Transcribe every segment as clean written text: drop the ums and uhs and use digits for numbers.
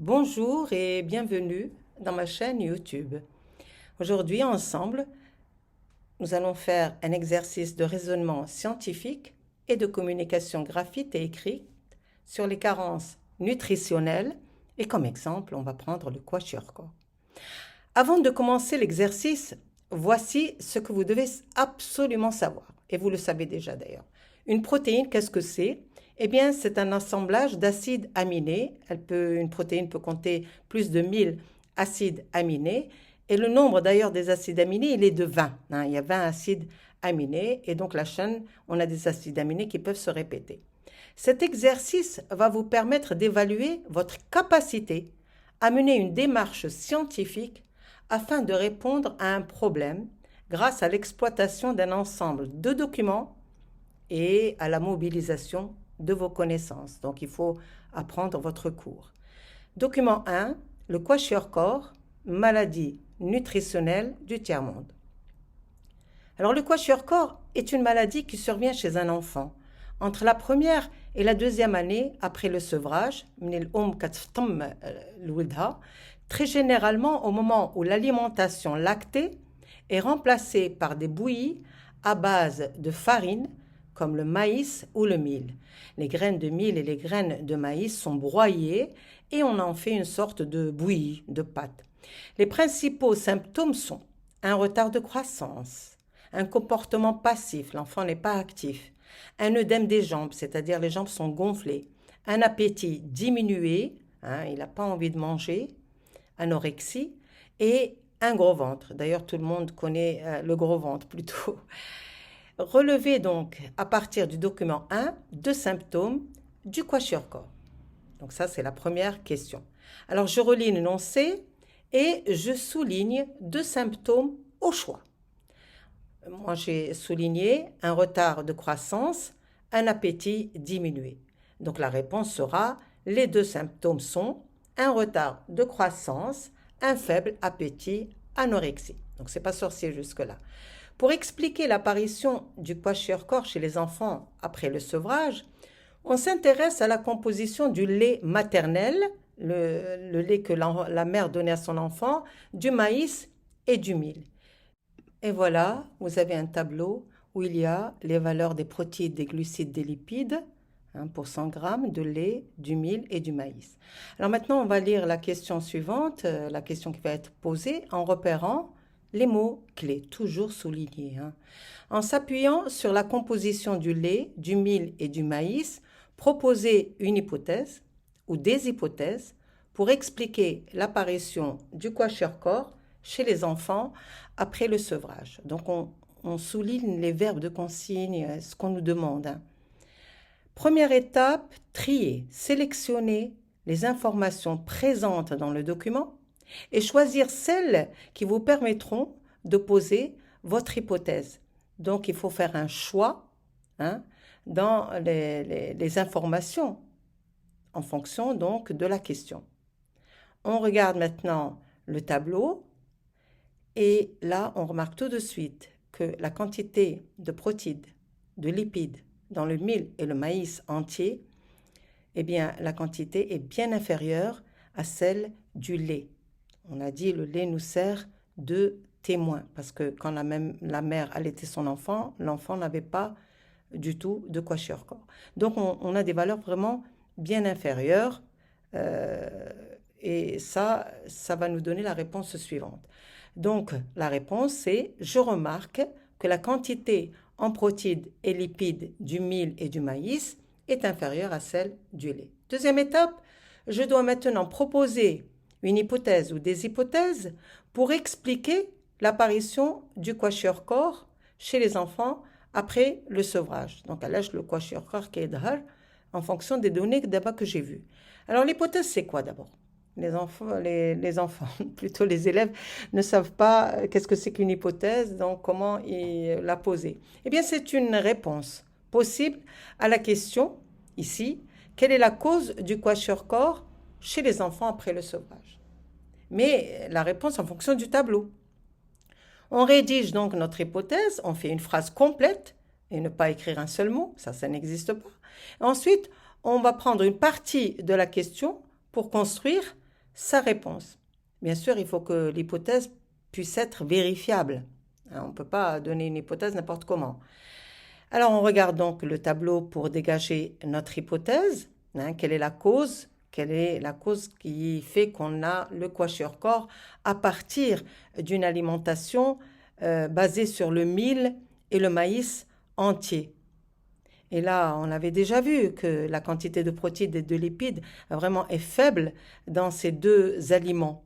Bonjour et bienvenue dans ma chaîne YouTube. Aujourd'hui, ensemble, nous allons faire un exercice de raisonnement scientifique et de communication graphique et écrite sur les carences nutritionnelles et comme exemple, on va prendre le kwashiorkor. Avant de commencer l'exercice, voici ce que vous devez absolument savoir, et vous le savez déjà d'ailleurs. Une protéine, qu'est-ce que c'est? Eh bien, c'est un assemblage d'acides aminés. Une protéine peut compter plus de 1000 acides aminés. Et le nombre d'ailleurs des acides aminés, il est de 20. Il y a 20 acides aminés. Et donc la chaîne, on a des acides aminés qui peuvent se répéter. Cet exercice va vous permettre d'évaluer votre capacité à mener une démarche scientifique afin de répondre à un problème grâce à l'exploitation d'un ensemble de documents et à la mobilisation de vos connaissances. Donc, il faut apprendre votre cours. Document 1, le kwashiorkor, maladie nutritionnelle du tiers-monde. Alors, le kwashiorkor est une maladie qui survient chez un enfant entre la première et la deuxième année après le sevrage, très généralement au moment où l'alimentation lactée est remplacée par des bouillies à base de farine, comme le maïs ou le mil. Les graines de mil et les graines de maïs sont broyées et on en fait une sorte de bouillie, de pâte. Les principaux symptômes sont un retard de croissance, un comportement passif, l'enfant n'est pas actif, un œdème des jambes, c'est-à-dire les jambes sont gonflées, un appétit diminué, il n'a pas envie de manger, anorexie, et un gros ventre. D'ailleurs, tout le monde connaît le gros ventre plutôt. Relevez donc, à partir du document 1, deux symptômes du kwashiorkor. Donc ça, c'est la première question. Alors, je relis l'énoncé et je souligne deux symptômes au choix. Moi, j'ai souligné un retard de croissance, un appétit diminué. Donc, la réponse sera, les deux symptômes sont un retard de croissance, un faible appétit, anorexie. Donc, c'est pas sorcier jusque-là. Pour expliquer l'apparition du kwashiorkor chez les enfants après le sevrage, on s'intéresse à la composition du lait maternel, le lait que la mère donnait à son enfant, du maïs et du mil. Et voilà, vous avez un tableau où il y a les valeurs des protéines, des glucides, des lipides, pour 100 grammes de lait, du mil et du maïs. Alors maintenant, on va lire la question suivante, la question qui va être posée en repérant les mots clés, toujours soulignés. En s'appuyant sur la composition du lait, du mil et du maïs, proposez une hypothèse ou des hypothèses pour expliquer l'apparition du kwashiorkor chez les enfants après le sevrage. Donc on souligne les verbes de consigne, ce qu'on nous demande. Première étape, trier, sélectionner les informations présentes dans le document et choisir celles qui vous permettront de poser votre hypothèse. Donc, il faut faire un choix dans les informations en fonction donc de la question. On regarde maintenant le tableau et là, on remarque tout de suite que la quantité de protéines, de lipides dans le mil et le maïs entier, eh bien, la quantité est bien inférieure à celle du lait. On a dit le lait nous sert de témoin parce que quand la mère allaitait son enfant, l'enfant n'avait pas du tout de kwashiorkor. Donc on a des valeurs vraiment bien inférieures et ça va nous donner la réponse suivante. Donc la réponse c'est je remarque que la quantité en protéines et lipides du mil et du maïs est inférieure à celle du lait. Deuxième étape, je dois maintenant proposer une hypothèse ou des hypothèses pour expliquer l'apparition du kwashiorkor chez les enfants après le sevrage. Donc, à l'âge le kwashiorkor qui est dhar en fonction des données que j'ai vues. Alors, l'hypothèse, c'est quoi d'abord? Les enfants, plutôt les élèves, ne savent pas qu'est-ce que c'est qu'une hypothèse, donc comment la poser. Eh bien, c'est une réponse possible à la question, ici, quelle est la cause du kwashiorkor chez les enfants après le sevrage? Mais la réponse en fonction du tableau. On rédige donc notre hypothèse, on fait une phrase complète et ne pas écrire un seul mot, ça n'existe pas. Ensuite, on va prendre une partie de la question pour construire sa réponse. Bien sûr, il faut que l'hypothèse puisse être vérifiable. On ne peut pas donner une hypothèse n'importe comment. Alors, on regarde donc le tableau pour dégager notre hypothèse. Quelle est la cause? Quelle est la cause qui fait qu'on a le kwashiorkor à partir d'une alimentation basée sur le mil et le maïs entier? Et là, on avait déjà vu que la quantité de protéines et de lipides vraiment est faible dans ces deux aliments,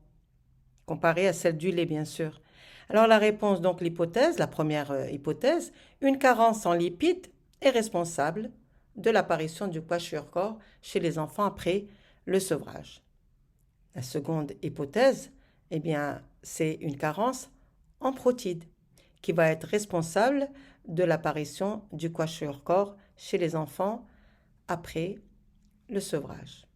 comparée à celle du lait, bien sûr. Alors la réponse, donc l'hypothèse, la première hypothèse, une carence en lipides est responsable de l'apparition du kwashiorkor chez les enfants après le sevrage. La seconde hypothèse, eh bien, c'est une carence en protides qui va être responsable de l'apparition du kwashiorkor chez les enfants après le sevrage.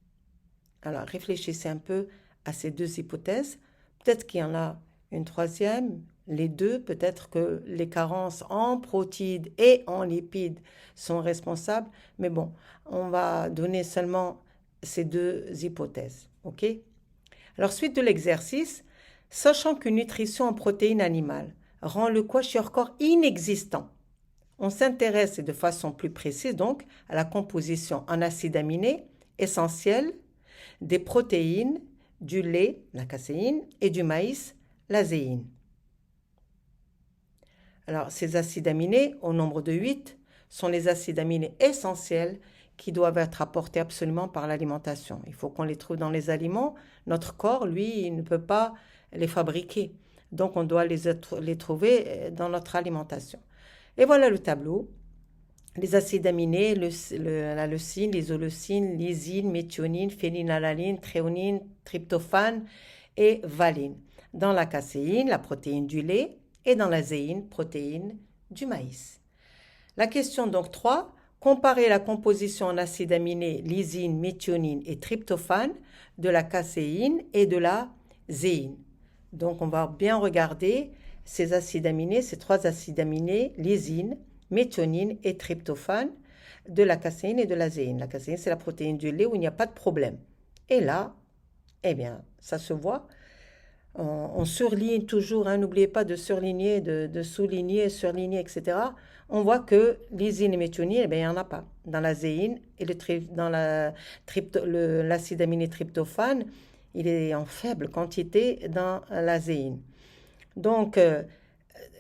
Alors réfléchissez un peu à ces deux hypothèses. Peut-être qu'il y en a une troisième, les deux, peut-être que les carences en protides et en lipides sont responsables, mais bon, on va donner seulement ces deux hypothèses, ok? Alors, suite de l'exercice, sachant qu'une nutrition en protéines animales rend le kwashiorkor inexistant, on s'intéresse de façon plus précise donc à la composition en acides aminés essentiels des protéines, du lait, la caséine, et du maïs, la zéine. Alors, ces acides aminés, au nombre de 8, sont les acides aminés essentiels qui doivent être apportés absolument par l'alimentation. Il faut qu'on les trouve dans les aliments. Notre corps, lui, il ne peut pas les fabriquer. Donc, on doit les trouver dans notre alimentation. Et voilà le tableau. Les acides aminés, la leucine, l'isoleucine, lysine, méthionine, phénylalanine, thréonine, tryptophane et valine. Dans la caséine, la protéine du lait, et dans la zéine, protéine du maïs. La question donc 3, comparer la composition en acides aminés, lysine, méthionine et tryptophane de la caséine et de la zéine. Donc on va bien regarder ces acides aminés, ces trois acides aminés, lysine, méthionine et tryptophane, de la caséine et de la zéine. La caséine, c'est la protéine du lait où il n'y a pas de problème. Et là, eh bien, ça se voit. On surligne toujours, n'oubliez pas de surligner, de souligner, surligner, etc. On voit que lysine et méthionine, eh bien, il n'y en a pas. Dans la zéine et dans l'acide aminé tryptophane, il est en faible quantité dans la zéine. Donc,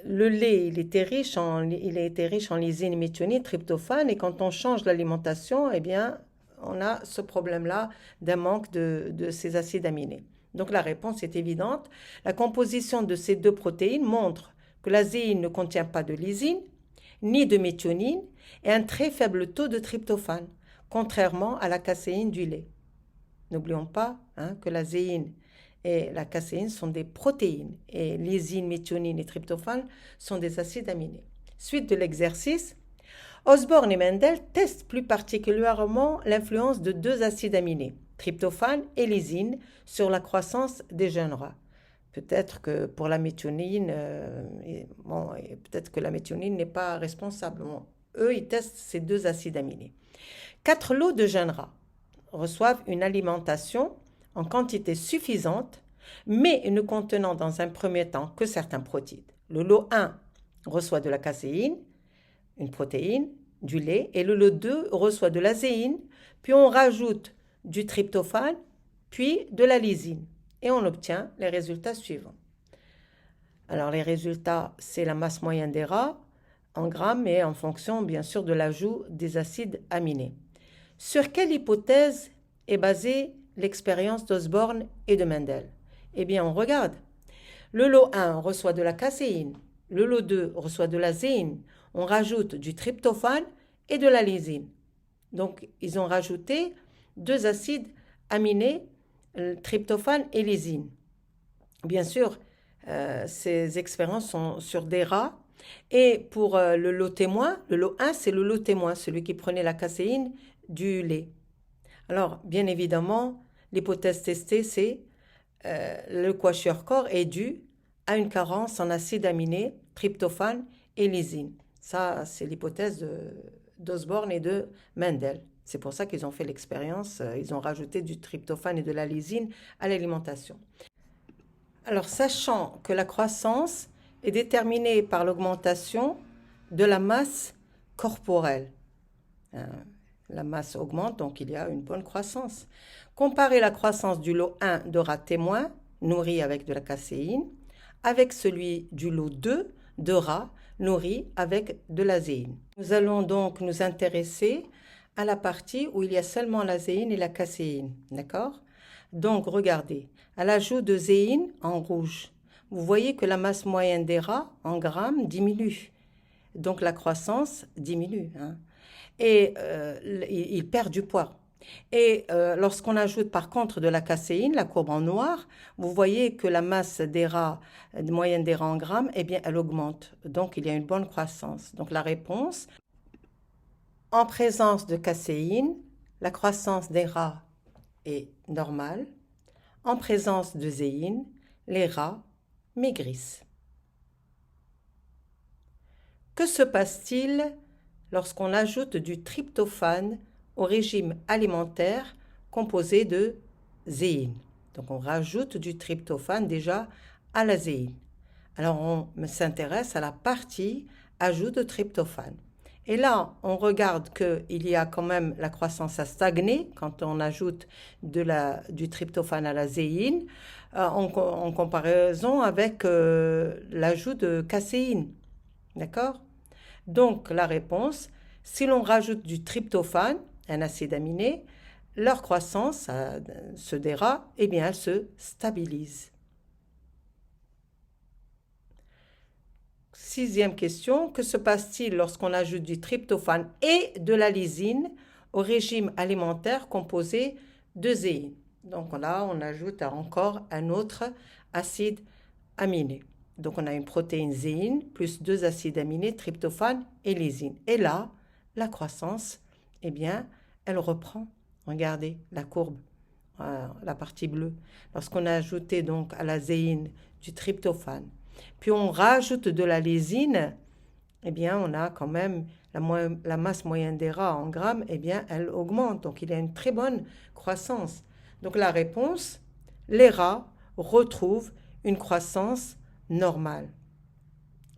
le lait, il était riche en lysine, méthionine, tryptophane, et quand on change l'alimentation, eh bien, on a ce problème-là d'un manque de ces acides aminés. Donc la réponse est évidente. La composition de ces deux protéines montre que la zéine ne contient pas de lysine, ni de méthionine, et un très faible taux de tryptophane, contrairement à la caséine du lait. N'oublions pas que la zéine et la caséine sont des protéines, et lysine, méthionine et tryptophane sont des acides aminés. Suite de l'exercice, Osborne et Mendel testent plus particulièrement l'influence de deux acides aminés, tryptophane et lysine, sur la croissance des jeunes rats. Peut-être que pour la méthionine, peut-être que la méthionine n'est pas responsable. Eux, ils testent ces deux acides aminés. 4 lots de jeunes rats reçoivent une alimentation en quantité suffisante, mais ne contenant dans un premier temps que certains protéines. Le lot 1 reçoit de la caséine, une protéine, du lait, et le lot 2 reçoit de la zéine, puis on rajoute du tryptophane, puis de la lysine, et on obtient les résultats suivants. Alors les résultats, c'est la masse moyenne des rats en grammes et en fonction bien sûr de l'ajout des acides aminés. Sur quelle hypothèse est basée l'expérience d'Osborne et de Mendel? Eh bien on regarde. Le lot 1 reçoit de la caséine, le lot 2 reçoit de la zéine, on rajoute du tryptophane et de la lysine. Donc ils ont rajouté deux acides aminés, tryptophane et lysine. Bien sûr, ces expériences sont sur des rats. Et pour le lot témoin, le lot 1, c'est le lot témoin, celui qui prenait la caséine du lait. Alors, bien évidemment, l'hypothèse testée, c'est le kwashiorkor est dû à une carence en acides aminés, tryptophane et lysine. Ça, c'est l'hypothèse d'Osborne et de Mendel. C'est pour ça qu'ils ont fait l'expérience, ils ont rajouté du tryptophane et de la lysine à l'alimentation. Alors, sachant que la croissance est déterminée par l'augmentation de la masse corporelle. La masse augmente, donc il y a une bonne croissance. Comparez la croissance du lot 1 de rats témoins, nourris avec de la caséine, avec celui du lot 2 de rats nourris avec de l'azéine. Nous allons donc nous intéresser à la partie où il y a seulement l'azéine et la caséine, d'accord? Donc, regardez, à l'ajout de zéine en rouge, vous voyez que la masse moyenne des rats en grammes diminue. Donc, la croissance diminue. Et ils perdent du poids. Et lorsqu'on ajoute par contre de la caséine, la courbe en noir, vous voyez que la masse des rats, moyenne des rats en grammes, eh bien, elle augmente. Donc, il y a une bonne croissance. Donc, la réponse, en présence de caséine, la croissance des rats est normale. En présence de zéine, les rats maigrissent. Que se passe-t-il lorsqu'on ajoute du tryptophane au régime alimentaire composé de zéine? Donc on rajoute du tryptophane déjà à la zéine. Alors on s'intéresse à la partie ajout de tryptophane. Et là, on regarde qu'il y a quand même la croissance à stagner quand on ajoute du tryptophane à la zéine en comparaison avec l'ajout de caséine. D'accord? Donc, la réponse, si l'on rajoute du tryptophane, un acide aminé, leur croissance, ceux des rats, eh bien, elle se stabilise. Sixième question, que se passe-t-il lorsqu'on ajoute du tryptophane et de la lysine au régime alimentaire composé de zéine? Donc là, on ajoute encore un autre acide aminé. Donc on a une protéine zéine plus deux acides aminés, tryptophane et lysine. Et là, la croissance, eh bien, elle reprend. Regardez la courbe, la partie bleue. Lorsqu'on a ajouté donc à la zéine du tryptophane, puis on rajoute de la lysine, eh bien, on a quand même la masse moyenne des rats en grammes, eh bien, elle augmente. Donc, il y a une très bonne croissance. Donc, la réponse, les rats retrouvent une croissance normale.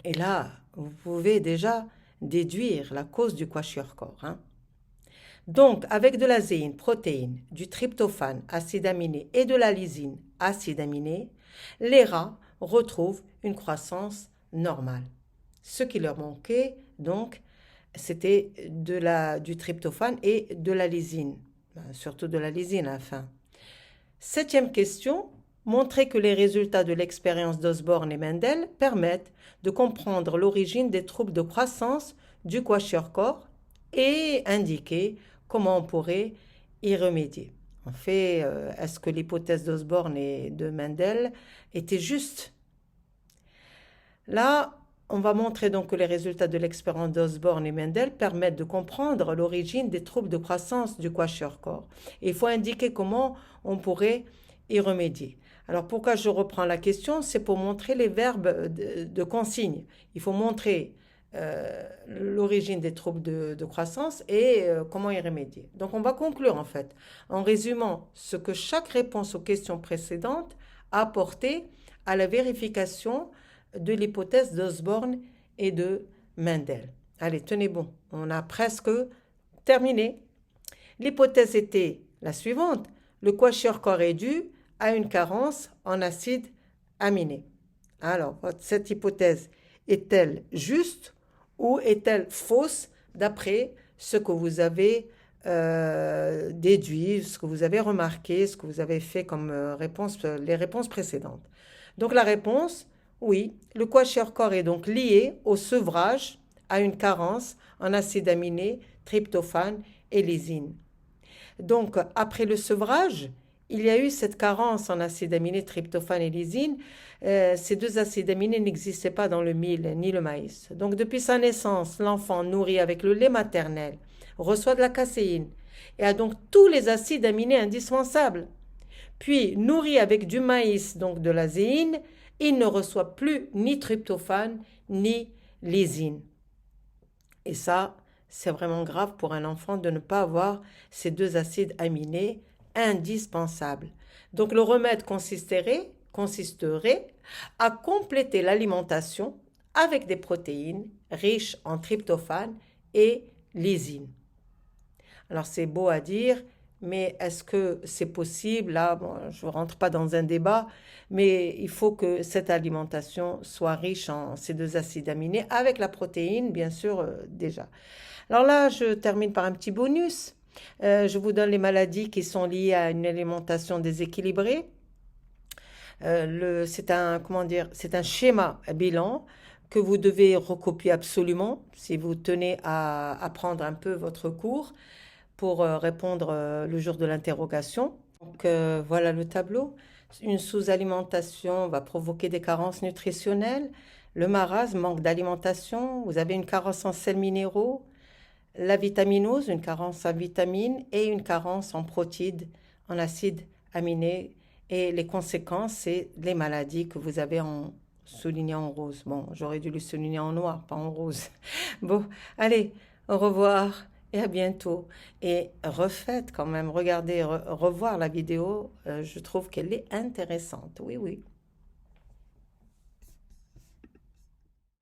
Et là, vous pouvez déjà déduire la cause du kwashiorkor. Donc, avec de la zéine, protéine, du tryptophane, acide aminé, et de la lysine, acide aminé, les rats retrouvent une croissance normale. Ce qui leur manquait, donc, c'était du tryptophane et de la lysine, surtout de la lysine à la fin. Septième question, montrer que les résultats de l'expérience d'Osborne et Mendel permettent de comprendre l'origine des troubles de croissance du kwashiorkor et indiquer comment on pourrait y remédier. En fait, est-ce que l'hypothèse d'Osborne et de Mendel était juste? Là, on va montrer donc que les résultats de l'expérience d'Osborne et Mendel permettent de comprendre l'origine des troubles de croissance du kwashiorkor. Et il faut indiquer comment on pourrait y remédier. Alors pourquoi je reprends la question? C'est pour montrer les verbes de consigne. Il faut montrer l'origine des troubles de croissance et comment y remédier. Donc on va conclure en fait en résumant ce que chaque réponse aux questions précédentes a apporté à la vérification de l'hypothèse d'Osborne et de Mendel. Allez, tenez bon, on a presque terminé. L'hypothèse était la suivante, le kwashiorkor est dû à une carence en acide aminé. Alors, cette hypothèse est-elle juste ou est-elle fausse d'après ce que vous avez déduit, ce que vous avez remarqué, ce que vous avez fait comme les réponses précédentes? Donc la réponse, oui, le kwashiorkor est donc lié au sevrage, à une carence en acides aminés, tryptophane et lysine. Donc après le sevrage, il y a eu cette carence en acides aminés, tryptophane et lysine. Ces deux acides aminés n'existaient pas dans le mil ni le maïs. Donc depuis sa naissance, l'enfant nourri avec le lait maternel reçoit de la caséine et a donc tous les acides aminés indispensables. Puis nourri avec du maïs, donc de la zéine, il ne reçoit plus ni tryptophane ni lysine. Et ça, c'est vraiment grave pour un enfant de ne pas avoir ces deux acides aminés indispensables. Donc le remède consisterait à compléter l'alimentation avec des protéines riches en tryptophane et lysine. Alors c'est beau à dire, mais est-ce que c'est possible? Là, bon, je ne rentre pas dans un débat, mais il faut que cette alimentation soit riche en ces deux acides aminés, avec la protéine, bien sûr, déjà. Alors là, je termine par un petit bonus. Je vous donne les maladies qui sont liées à une alimentation déséquilibrée. C'est un, comment dire, c'est un schéma bilan que vous devez recopier absolument si vous tenez à apprendre un peu votre cours pour répondre le jour de l'interrogation. Donc voilà le tableau. Une sous-alimentation va provoquer des carences nutritionnelles. Le marasme, manque d'alimentation. Vous avez une carence en sels minéraux. La vitaminose, une carence en vitamines et une carence en protides, en acides aminés. Et les conséquences, c'est les maladies que vous avez en souligné en rose. Bon, j'aurais dû le souligner en noir, pas en rose. Bon, allez, au revoir et à bientôt. Et refaites quand même, regardez, revoir la vidéo, je trouve qu'elle est intéressante. Oui, oui.